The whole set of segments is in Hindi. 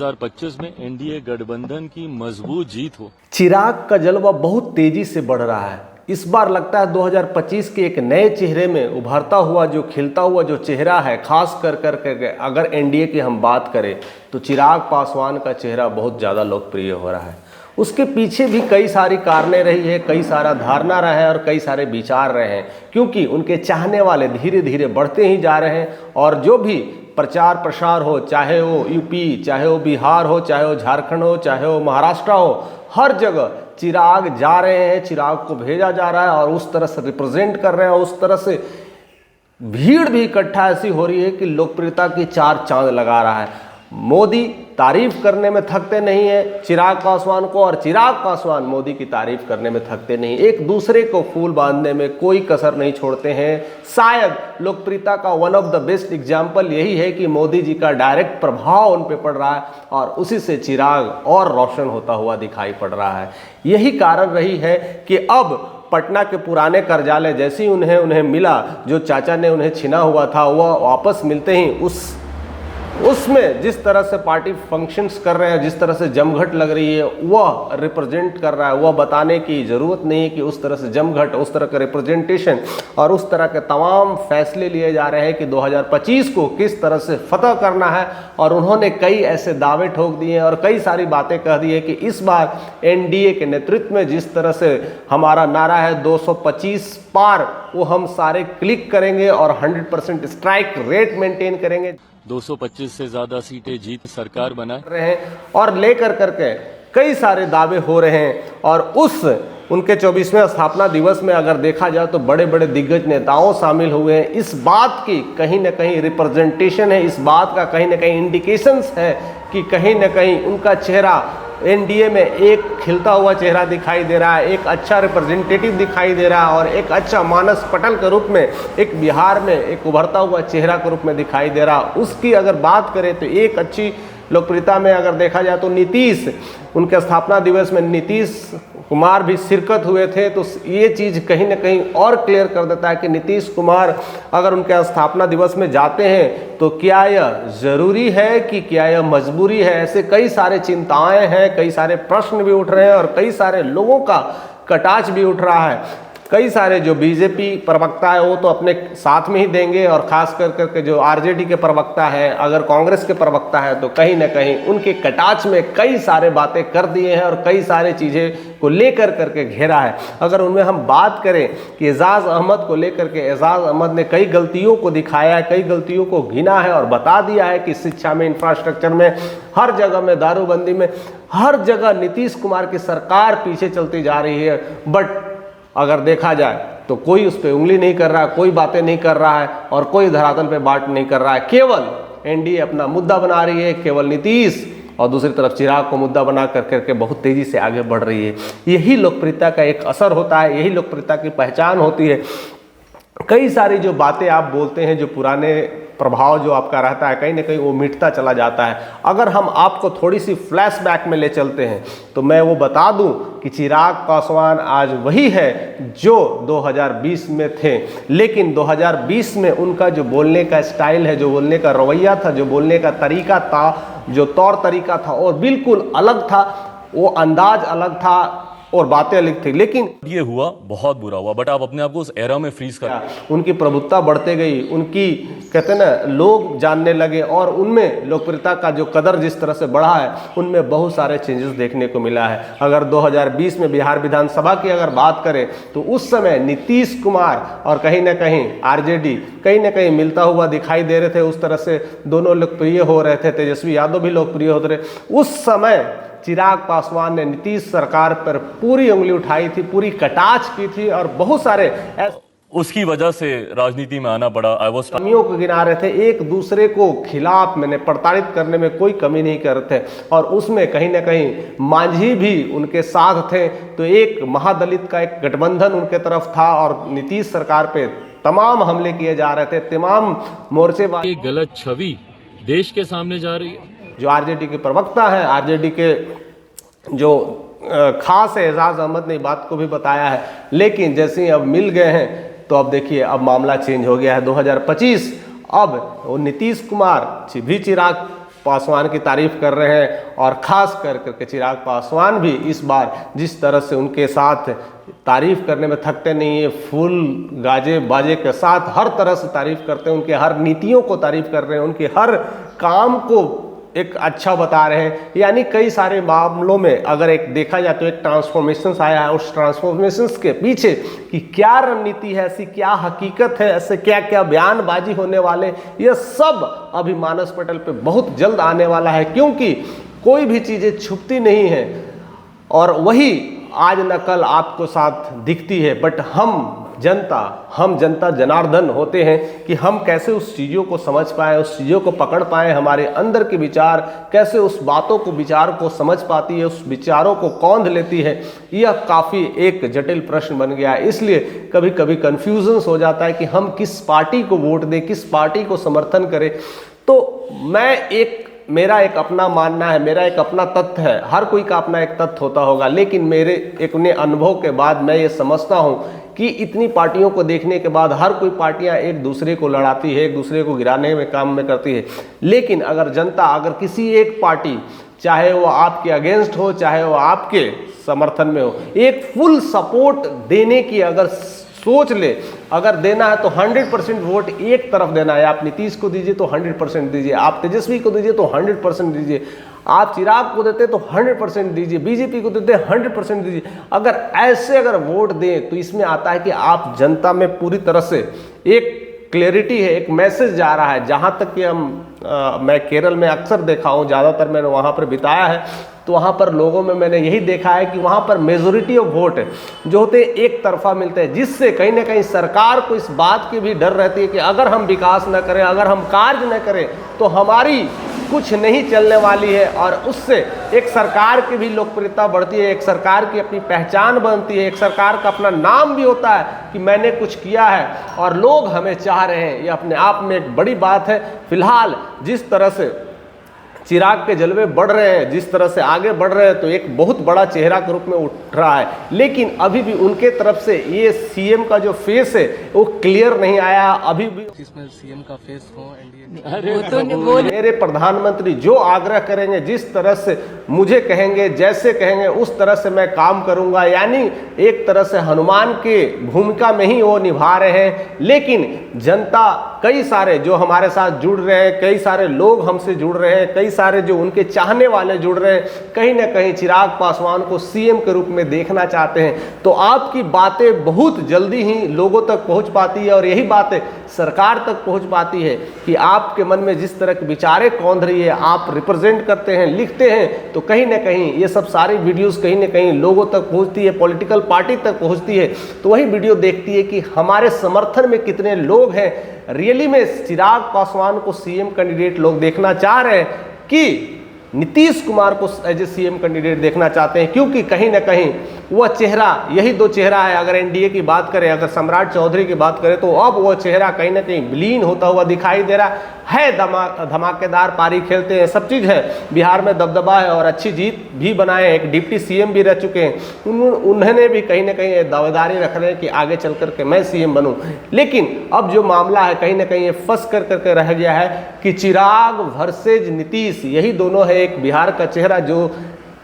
2025 में एनडीए गठबंधन की मजबूत जीत हो। चिराग का जलवा बहुत तेजी से बढ़ रहा है। इस बार लगता है 2025 के एक नए चेहरे में उभरता हुआ जो खिलता हुआ जो चेहरा है, खास कर अगर एनडीए की हम बात करें तो चिराग पासवान का चेहरा बहुत ज़्यादा लोकप्रिय हो रहा है। उसके पीछे भी कई सारी कारणें रही है, कई सारा धारणा रहा है और कई सारे विचार रहे हैं, क्योंकि उनके चाहने वाले धीरे धीरे बढ़ते ही जा रहे हैं। और जो भी प्रचार प्रसार हो, चाहे वो यूपी, चाहे वो बिहार हो, चाहे वो झारखंड हो, चाहे वो महाराष्ट्र हो, हर जगह चिराग जा रहे हैं, चिराग को भेजा जा रहा है और उस तरह से रिप्रेजेंट कर रहे हैं। उस तरह से भीड़ भी इकट्ठा ऐसी हो रही है कि लोकप्रियता की चार चांद लगा रहा है। मोदी तारीफ करने में थकते नहीं है चिराग पासवान को, और चिराग पासवान मोदी की तारीफ करने में थकते नहीं। एक दूसरे को फूल बांधने में कोई कसर नहीं छोड़ते हैं। शायद लोकप्रियता का one of the best example यही है कि मोदी जी का डायरेक्ट प्रभाव उन पे पड़ रहा है और उसी से चिराग और रोशन होता हुआ दिखाई पड़ रहा है। यही कारण रही है कि अब पटना के पुराने कर्जालय जैसे ही उन्हें मिला, जो चाचा ने उन्हें छीना हुआ था, वह वापस मिलते ही उसमें जिस तरह से पार्टी फंक्शंस कर रहे हैं, जिस तरह से जमघट लग रही है, वह रिप्रेजेंट कर रहा है। वह बताने की ज़रूरत नहीं है कि उस तरह से जमघट, उस तरह का रिप्रेजेंटेशन और उस तरह के तमाम फैसले लिए जा रहे हैं कि 2025 को किस तरह से फतह करना है। और उन्होंने कई ऐसे दावे ठोक दिए हैं और कई सारी बातें कह दी है कि इस बार एनडीए के नेतृत्व में जिस तरह से हमारा नारा है 225 पार, वो हम सारे क्लिक करेंगे और 100% स्ट्राइक रेट मेंटेन करेंगे। 225 से ज्यादा सीटें जीत सरकार बनाए रहे हैं और लेकर करके कई सारे दावे हो रहे हैं। और उनके 24वें स्थापना दिवस में अगर देखा जाए तो बड़े बड़े दिग्गज नेताओं शामिल हुए हैं। इस बात की कहीं ना कहीं रिप्रेजेंटेशन है, इस बात का कहीं ना कहीं इंडिकेशंस है कि कहीं ना कहीं उनका चेहरा एनडीए में एक खिलता हुआ चेहरा दिखाई दे रहा है, एक अच्छा रिप्रेजेंटेटिव दिखाई दे रहा है और एक अच्छा मानस पटल के रूप में, एक बिहार में एक उभरता हुआ चेहरा के रूप में दिखाई दे रहा। उसकी अगर बात करें तो एक अच्छी लोकप्रियता में अगर देखा जाए तो नीतीश, उनके स्थापना दिवस में नीतीश कुमार भी शिरकत हुए थे। तो ये चीज़ कहीं ना कहीं और क्लियर कर देता है कि नीतीश कुमार अगर उनके स्थापना दिवस में जाते हैं तो क्या यह ज़रूरी है कि क्या यह मजबूरी है। ऐसे कई सारे चिंताएं हैं, कई सारे प्रश्न भी उठ रहे हैं और कई सारे लोगों का कटाक्ष भी उठ रहा है। कई सारे जो बीजेपी प्रवक्ता है वो तो अपने साथ में ही देंगे, और खास करके जो आरजेडी के प्रवक्ता है, अगर कांग्रेस के प्रवक्ता है तो कहीं ना कहीं उनके कटाक्ष में कई सारे बातें कर दिए हैं और कई सारे चीज़ें को लेकर करके घेरा है। अगर उनमें हम बात करें कि एजाज अहमद को लेकर के, एजाज अहमद ने कई गलतियों को दिखाया है, कई गलतियों को गिना है और बता दिया है कि शिक्षा में, इंफ्रास्ट्रक्चर में, हर जगह में, दारूबंदी में, हर जगह नीतीश कुमार की सरकार पीछे चलती जा रही है। बट अगर देखा जाए तो कोई उस पर उंगली नहीं कर रहा है, कोई बातें नहीं कर रहा है और कोई धरातल पे बात नहीं कर रहा है। केवल एनडीए अपना मुद्दा बना रही है, केवल नीतीश और दूसरी तरफ चिराग को मुद्दा बना करके बहुत तेजी से आगे बढ़ रही है। यही लोकप्रियता का एक असर होता है, यही लोकप्रियता की पहचान होती है। कई सारी जो बातें आप बोलते हैं, जो पुराने प्रभाव जो आपका रहता है, कहीं ना कहीं वो मिटता चला जाता है। अगर हम आपको थोड़ी सी फ्लैशबैक में ले चलते हैं तो मैं वो बता दूं कि चिराग पासवान आज वही है जो 2020 में थे, लेकिन 2020 में उनका जो बोलने का स्टाइल है, जो बोलने का रवैया था, जो बोलने का तरीका था, जो तौर तरीका था, और बिल्कुल अलग था। वो अंदाज अलग था और बातें अलग थी। लेकिन ये हुआ बहुत बुरा हुआ, बट आप अपने आप को उस एरा में फ्रीज कर, उनकी प्रभुत्ता बढ़ते गई, उनकी कहते हैं ना लोग जानने लगे और उनमें लोकप्रियता का जो कदर जिस तरह से बढ़ा है, उनमें बहुत सारे चेंजेस देखने को मिला है। अगर 2020 में बिहार विधानसभा की अगर बात करें तो उस समय नीतीश कुमार और कहीं ना कहीं आरजेडी कहीं ना कहीं मिलता हुआ दिखाई दे रहे थे। उस तरह से दोनों लोकप्रिय हो रहे थे, तेजस्वी यादव भी लोकप्रिय होते रहे। उस समय चिराग पासवान ने नीतीश सरकार पर पूरी उंगली उठाई थी, पूरी कटाक्ष की थी और बहुत सारे उसकी वजह से राजनीति में आना पड़ा। कमियों को गिना रहे थे, एक दूसरे को खिलाफ मैंने प्रताड़ित करने में कोई कमी नहीं कर रहे थे और उसमें कहीं ना कहीं मांझी भी उनके साथ थे। तो एक महादलित का एक गठबंधन उनके तरफ था और नीतीश सरकार पे तमाम हमले किए जा रहे थे, तमाम मोर्चे। गलत छवि देश के सामने जा रही है। जो आरजेडी के प्रवक्ता हैं, आरजेडी के जो खास है एजाज अहमद ने बात को भी बताया है, लेकिन जैसे ही अब मिल गए हैं तो अब देखिए अब मामला चेंज हो गया है। 2025 अब वो नीतीश कुमार भी चिराग पासवान की तारीफ कर रहे हैं और ख़ास कर करके चिराग पासवान भी इस बार जिस तरह से उनके साथ तारीफ करने में थकते नहीं है, फुल गाजे बाजे के साथ हर तरह से तारीफ करते हैं, उनके हर नीतियों को तारीफ कर रहे हैं, उनके हर काम को एक अच्छा बता रहे हैं। यानी कई सारे मामलों में अगर एक देखा जाए तो एक ट्रांसफॉर्मेशंस आया है, उस ट्रांसफॉर्मेशंस के पीछे कि क्या रणनीति है, ऐसी क्या हकीकत है, ऐसे क्या क्या बयानबाजी होने वाले, ये सब अभी मानस पटल पे बहुत जल्द आने वाला है, क्योंकि कोई भी चीज़ें छुपती नहीं है और वही आज न कल आपको साथ दिखती है। बट हम जनता जनार्दन होते हैं कि हम कैसे उस चीज़ों को समझ पाएँ, उस चीज़ों को पकड़ पाएँ, हमारे अंदर के विचार कैसे उस बातों को विचार को समझ पाती है, उस विचारों को कौंध लेती है, यह काफ़ी एक जटिल प्रश्न बन गया है। इसलिए कभी कभी कन्फ्यूजन्स हो जाता है कि हम किस पार्टी को वोट दें, किस पार्टी को समर्थन करें। तो मेरा एक अपना मानना है, मेरा एक अपना तथ्य है, हर कोई का अपना एक तथ्य होता होगा, लेकिन मेरे अपने अनुभव के बाद मैं ये समझता हूँ कि इतनी पार्टियों को देखने के बाद हर कोई पार्टियां एक दूसरे को लड़ाती है, एक दूसरे को गिराने में काम में करती है। लेकिन अगर जनता अगर किसी एक पार्टी, चाहे वो आपके अगेंस्ट हो चाहे वो आपके समर्थन में हो, एक फुल सपोर्ट देने की अगर सोच ले, अगर देना है तो 100% वोट एक तरफ देना है, आप नीतीश को दीजिए तो 100% दीजिए, आप तेजस्वी को दीजिए तो 100% दीजिए, आप चिराग को देते तो 100% दीजिए, बीजेपी को देते 100% दीजिए। अगर वोट दें तो इसमें आता है कि आप जनता में पूरी तरह से एक क्लैरिटी है, एक मैसेज जा रहा है। जहाँ तक कि मैं केरल में अक्सर देखा हूँ, ज़्यादातर मैंने वहाँ पर बिताया है, तो वहाँ पर लोगों में मैंने यही देखा है कि वहाँ पर मेजोरिटी ऑफ वोट जो होते हैं एक तरफा मिलते हैं, जिससे कहीं ना कहीं सरकार को इस बात की भी डर रहती है कि अगर हम विकास न करें, अगर हम कार्य न करें तो हमारी कुछ नहीं चलने वाली है, और उससे एक सरकार की भी लोकप्रियता बढ़ती है, एक सरकार की अपनी पहचान बनती है, एक सरकार का अपना नाम भी होता है कि मैंने कुछ किया है और लोग हमें चाह रहे हैं। ये अपने आप में एक बड़ी बात है। फिलहाल जिस तरह से चिराग के जलवे बढ़ रहे हैं, जिस तरह से आगे बढ़ रहे हैं, तो एक बहुत बड़ा चेहरा के रूप में उठ रहा है, लेकिन अभी भी उनके तरफ से ये सीएम का जो फेस है वो क्लियर नहीं आया अभी भी। इसमें सीएम का फेस हो मेरे प्रधानमंत्री जो आग्रह करेंगे, जिस तरह से मुझे कहेंगे, जैसे कहेंगे उस तरह से मैं काम करूंगा। यानी एक तरह से हनुमान के भूमिका में ही वो निभा रहे हैं। लेकिन जनता, कई सारे जो हमारे साथ जुड़ रहे हैं, कई सारे लोग हमसे जुड़ रहे हैं, कई सारे जो उनके चाहने वाले जुड़ रहे हैं, कहीं ना कहीं चिराग पासवान को सीएम के रूप में देखना चाहते हैं। तो आपकी बातें बहुत जल्दी ही लोगों तक पहुंच पाती है और यही बातें सरकार तक पहुंच पाती है कि आपके मन में जिस तरह की विचारें कौंध रही है, आप रिप्रेजेंट करते हैं, लिखते हैं, तो कहीं ना कहीं ये सब सारी वीडियोस कहीं ना कहीं लोगों तक पहुंचती है, पॉलिटिकल पार्टी तक पहुंचती है। तो वही वीडियो देखती है कि हमारे समर्थन में कितने लोग हैं। रियली में चिराग पासवान को सीएम कैंडिडेट लोग देखना चाह रहे हैं कि नीतीश कुमार को एज ए सीएम कैंडिडेट देखना चाहते हैं, क्योंकि कहीं ना कहीं वह चेहरा, यही दो चेहरा है। अगर एनडीए की बात करें, अगर सम्राट चौधरी की बात करें, तो अब वह चेहरा कहीं ना कहीं विलीन होता हुआ दिखाई दे रहा है। धमाकेदार पारी खेलते हैं, सब चीज़ है, बिहार में दबदबा है और अच्छी जीत भी बनाए, एक डिप्टी सीएम भी रह चुके हैं। उन्होंने भी कहीं ना कहीं दावेदारी रख रहे हैं कि आगे चल करके मैं सीएम बनूं। लेकिन अब जो मामला है कहीं ना कहीं ये फंस करके रह गया है कि चिराग वर्सेज नीतीश, यही दोनों है एक बिहार का चेहरा। जो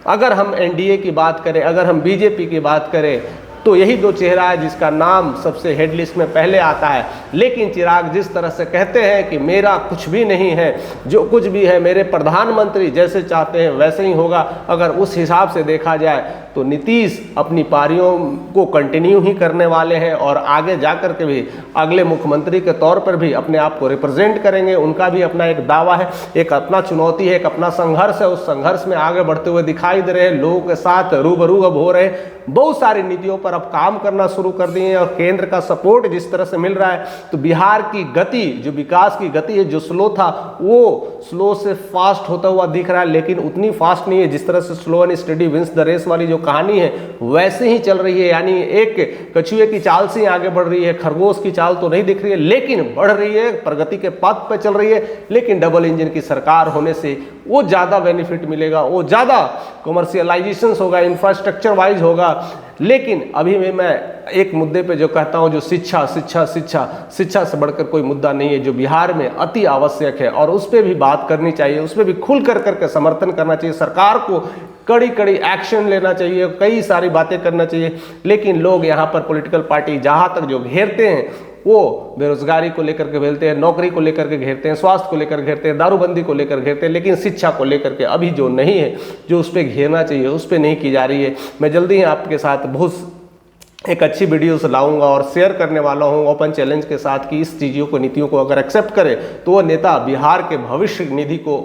अगर हम एनडीए की बात करें, अगर हम बीजेपी की बात करें, तो यही दो चेहरा है जिसका नाम सबसे हेडलिस्ट में पहले आता है। लेकिन चिराग जिस तरह से कहते हैं कि मेरा कुछ भी नहीं है, जो कुछ भी है मेरे प्रधानमंत्री जैसे चाहते हैं वैसे ही होगा, अगर उस हिसाब से देखा जाए तो नीतीश अपनी पारियों को कंटिन्यू ही करने वाले हैं और आगे जा कर के भी अगले मुख्यमंत्री के तौर पर भी अपने आप को रिप्रेजेंट करेंगे। उनका भी अपना एक दावा है, एक अपना चुनौती है, एक अपना संघर्ष है। उस संघर्ष में आगे बढ़ते हुए दिखाई दे रहे हैं, लोगों के साथ रूबरू अब हो रहे हैं, बहुत सारी नीतियों पर अब काम करना शुरू कर दिए हैं और केंद्र का सपोर्ट जिस तरह से मिल रहा है, तो बिहार की गति, जो विकास की गति है, जो स्लो था वो स्लो से फास्ट होता हुआ दिख रहा है। लेकिन उतनी फास्ट नहीं है, जिस तरह से slow and steady wins the race वाली जो कहानी है वैसे ही चल रही है। यानी एक कछुए की चाल से आगे बढ़ रही है, खरगोश की चाल तो नहीं दिख रही है, लेकिन बढ़ रही है, प्रगति के पथ पर चल रही है। लेकिन डबल इंजन की सरकार होने से वो ज़्यादा बेनिफिट मिलेगा, वो ज़्यादा कमर्शियलाइजेशन होगा, इंफ्रास्ट्रक्चर वाइज होगा, लेकिन अभी भी मैं एक मुद्दे पे जो कहता हूं, जो शिक्षा से बढ़कर कोई मुद्दा नहीं है, जो बिहार में अति आवश्यक है और उस पर भी बात करनी चाहिए, उस पर भी खुल करके समर्थन करना चाहिए। सरकार को कड़ी एक्शन लेना चाहिए, कई सारी बातें करना चाहिए। लेकिन लोग यहाँ पर पॉलिटिकल पार्टी जहाँ तक जो घेरते हैं वो बेरोजगारी को लेकर के घेरते हैं, नौकरी को लेकर के घेरते हैं, स्वास्थ्य को लेकर घेरते हैं, दारूबंदी को लेकर घेरते हैं, लेकिन शिक्षा को लेकर के अभी जो नहीं है, जो उस पर घेरना चाहिए, उस पर नहीं की जा रही है। मैं जल्दी ही आपके साथ बहुत एक अच्छी वीडियो से लाऊंगा और शेयर करने वाला हूं ओपन चैलेंज के साथ कि इस चीज़ों को, नीतियों को अगर एक्सेप्ट करे तो वो नेता बिहार के भविष्य निधि को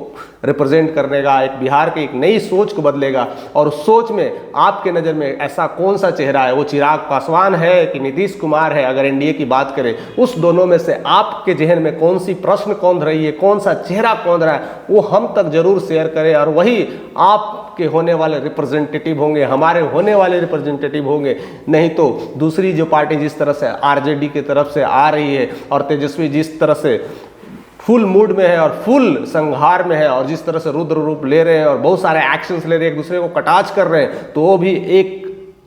रिप्रेजेंट करेगा, एक बिहार की एक नई सोच को बदलेगा। और उस सोच में आपके नज़र में ऐसा कौन सा चेहरा है, वो चिराग पासवान है कि नीतीश कुमार है? अगर एनडीए की बात करें, उस दोनों में से आपके जहन में कौन सी प्रश्न कौंध रही है, कौन सा चेहरा कौंध रहा है, वो हम तक जरूर शेयर करें। और वही आपके होने वाले रिप्रेजेंटेटिव होंगे, हमारे होने वाले रिप्रेजेंटेटिव होंगे। नहीं तो दूसरी जो पार्टी जिस तरह से आरजेडी की तरफ से आ रही है और तेजस्वी जिस तरह से फुल मूड में है और फुल संहार में है और जिस तरह से रुद्र रूप ले रहे हैं और बहुत सारे एक्शंस ले रहे हैं, एक दूसरे को कटाच कर रहे हैं, तो वो भी एक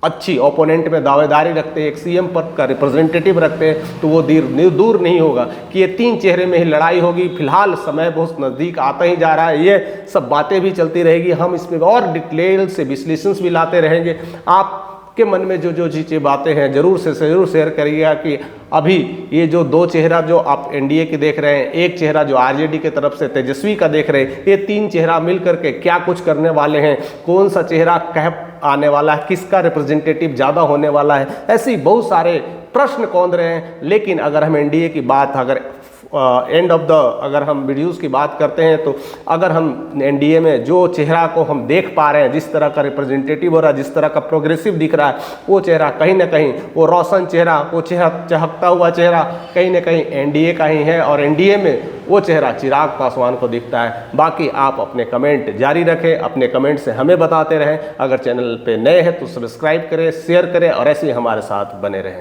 अच्छी ओपोनेंट में दावेदारी रखते हैं, एक सीएम पद का रिप्रेजेंटेटिव रखते हैं, तो वो दूर नहीं होगा कि ये तीन चेहरे में ही लड़ाई होगी। फिलहाल समय बहुत नज़दीक आता ही जा रहा है, ये सब बातें भी चलती रहेगी, हम इसमें और डिटेल से विश्लेषण भी लाते रहेंगे। आप के मन में जो चीज़ें बातें हैं जरूर शेयर करिएगा कि अभी ये जो दो चेहरा जो आप एनडीए के देख रहे हैं, एक चेहरा जो आरजेडी के तरफ से तेजस्वी का देख रहे हैं, ये तीन चेहरा मिल करके क्या कुछ करने वाले हैं, कौन सा चेहरा कह आने वाला है, किसका रिप्रेजेंटेटिव ज़्यादा होने वाला है, ऐसी बहुत सारे प्रश्न कौंध रहे हैं। लेकिन अगर हम एनडीए की बात, अगर एंड ऑफ द अगर हम वीडियोस की बात करते हैं, तो अगर हम एनडीए में जो चेहरा को हम देख पा रहे हैं, जिस तरह का रिप्रेजेंटेटिव हो रहा है, जिस तरह का प्रोग्रेसिव दिख रहा है, वो चेहरा कहीं ना कहीं, वो रोशन चेहरा, वो चेहरा चहकता हुआ चेहरा कहीं ना कहीं एनडीए का ही है और एनडीए में वो चेहरा चिराग पासवान को दिखता है। बाकी आप अपने कमेंट जारी रखें, अपने कमेंट से हमें बताते रहें। अगर चैनल पे नए हैं तो सब्सक्राइब करें, शेयर करें और ऐसे ही हमारे साथ बने रहें।